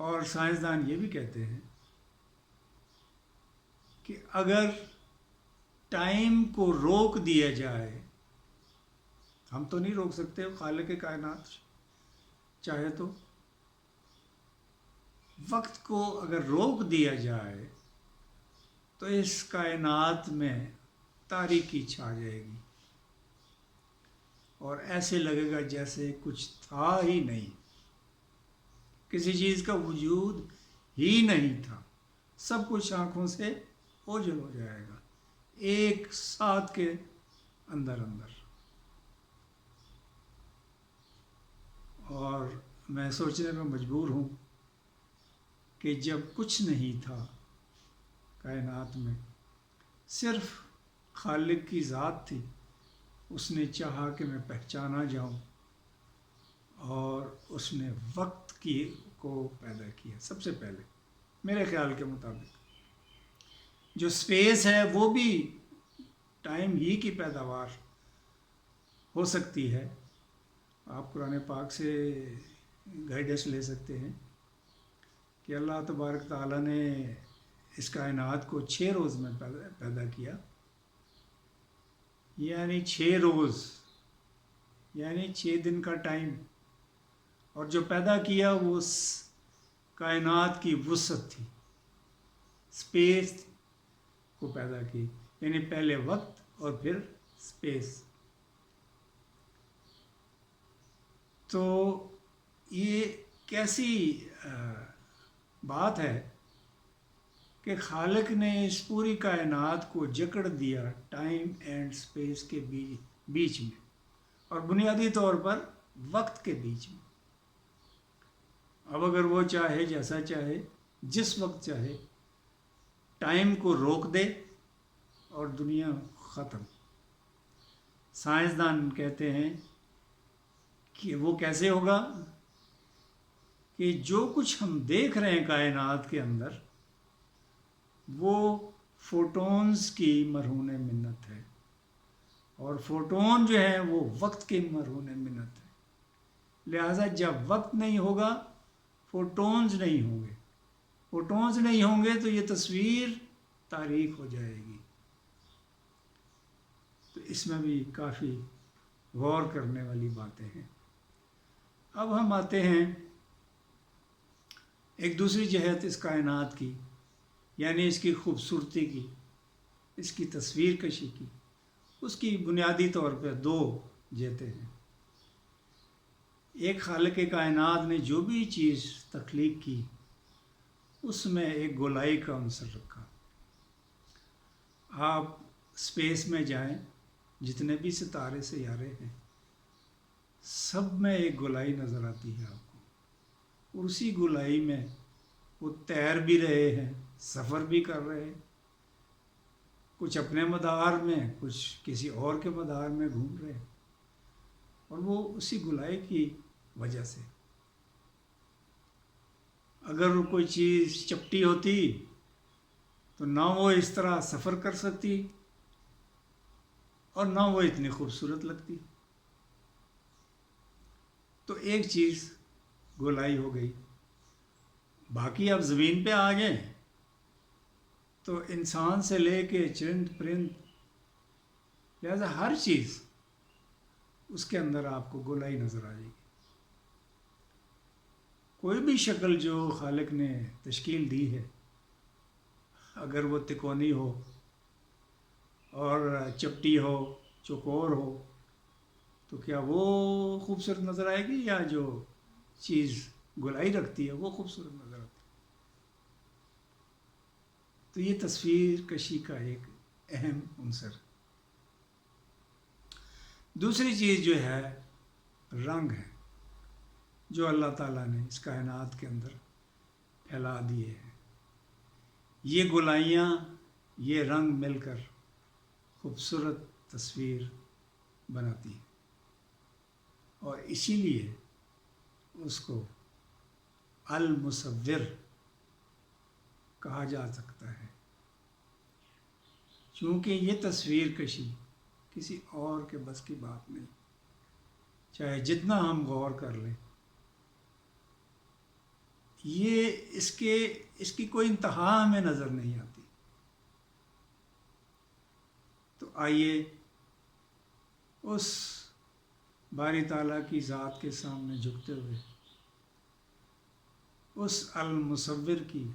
اور سائنسدان یہ بھی کہتے ہیں کہ اگر ٹائم کو روک دیا جائے، ہم تو نہیں روک سکتے، خالق کائنات چاہے تو، وقت کو اگر روک دیا جائے تو اس کائنات میں تاریکی چھا جائے گی اور ایسے لگے گا جیسے کچھ تھا ہی نہیں، کسی چیز کا وجود ہی نہیں تھا، سب کچھ آنکھوں سے اوجھل ہو جائے گا ایک ساتھ کے اندر اندر۔ اور میں سوچنے میں مجبور ہوں کہ جب کچھ نہیں تھا کائنات میں، صرف خالق کی ذات تھی، اس نے چاہا کہ میں پہچانا جاؤں اور اس نے وقت کو پیدا کیا سب سے پہلے، میرے خیال کے مطابق۔ جو سپیس ہے وہ بھی ٹائم ہی کی پیداوار ہو سکتی ہے، آپ قرآن پاک سے گائیڈنس لے سکتے ہیں کہ اللہ تبارک تعالیٰ نے اس کائنات کو 6 روز میں پیدا کیا، یعنی 6 روز یعنی 6 دن کا ٹائم، اور جو پیدا کیا وہ اس کائنات کی وسعت تھی، سپیس کو پیدا کی، یعنی پہلے وقت اور پھر سپیس۔ تو یہ کیسی بات ہے کہ خالق نے اس پوری کائنات کو جکڑ دیا ٹائم اینڈ سپیس کے بیچ میں، اور بنیادی طور پر وقت کے بیچ میں۔ اب اگر وہ چاہے، جیسا چاہے، جس وقت چاہے، ٹائم کو روک دے اور دنیا ختم۔ سائنسدان کہتے ہیں کہ وہ کیسے ہوگا کہ جو کچھ ہم دیکھ رہے ہیں کائنات کے اندر وہ فوٹونز کی مرہون منت ہے، اور فوٹون جو ہیں وہ وقت کی مرہون منت ہے، لہٰذا جب وقت نہیں ہوگا فوٹونز نہیں ہوں گے، فوٹونز نہیں ہوں گے تو یہ تصویر تاریک ہو جائے گی۔ تو اس میں بھی کافی غور کرنے والی باتیں ہیں۔ اب ہم آتے ہیں ایک دوسری جہت اس کائنات کی، یعنی اس کی خوبصورتی کی، اس کی تصویر کشی کی۔ اس کی بنیادی طور پہ 2 جہتیں ہیں۔ ایک، خالق کائنات نے جو بھی چیز تخلیق کی اس میں ایک گولائی کا عنصر رکھا۔ آپ سپیس میں جائیں، جتنے بھی ستارے سیارے ہیں سب میں ایک گولائی نظر آتی ہے آپ کو، اور اسی گولائی میں وہ تیر بھی رہے ہیں، سفر بھی کر رہے ہیں، کچھ اپنے مدار میں، کچھ کسی اور کے مدار میں گھوم رہے ہیں، اور وہ اسی گولائی کی وجہ سے۔ اگر کوئی چیز چپٹی ہوتی تو نہ وہ اس طرح سفر کر سکتی اور نہ وہ اتنی خوبصورت لگتی۔ تو ایک چیز گولائی ہو گئی۔ باقی آپ زمین پہ آ جائیں تو انسان سے لے کے چرند پرند، لہذا ہر چیز اس کے اندر آپ کو گولائی نظر آ جائے گی۔ کوئی بھی شکل جو خالق نے تشکیل دی ہے، اگر وہ تکونی ہو اور چپٹی ہو، چوکور ہو، تو کیا وہ خوبصورت نظر آئے گی، یا جو چیز گولائی رکھتی ہے وہ خوبصورت نظر آتی ہے؟ تو یہ تصویر کشی کا ایک اہم عنصر۔ دوسری چیز جو ہے رنگ ہے، جو اللہ تعالیٰ نے اس کائنات کے اندر پھیلا دیے ہیں۔ یہ گولائیاں، یہ رنگ مل کر خوبصورت تصویر بناتی ہیں، اور اسی لیے اس کو المصور کہا جا سکتا ہے، چونکہ یہ تصویر کشی کسی اور کے بس کی بات نہیں، چاہے جتنا ہم غور کر لیں۔ یہ اس کی کوئی انتہا ہمیں نظر نہیں آتی. تو آئیے اس باری تعالیٰ کی ذات کے سامنے جھکتے ہوئے اس المصور کی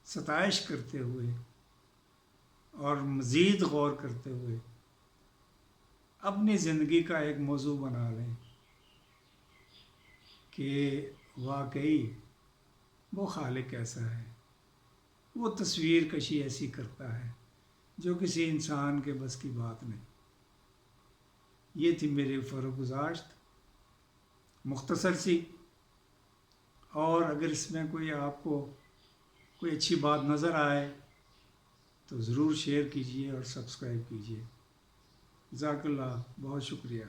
ستائش کرتے ہوئے اور مزید غور کرتے ہوئے اپنی زندگی کا ایک موضوع بنا لیں کہ واقعی وہ خالق ایسا ہے، وہ تصویر کشی ایسی کرتا ہے جو کسی انسان کے بس کی بات نہیں. یہ تھی میری فرگزاشت مختصر سی، اور اگر اس میں کوئی آپ کو کوئی اچھی بات نظر آئے تو ضرور شیئر کیجیے اور سبسکرائب کیجیے. جزاک اللہ، بہت شکریہ.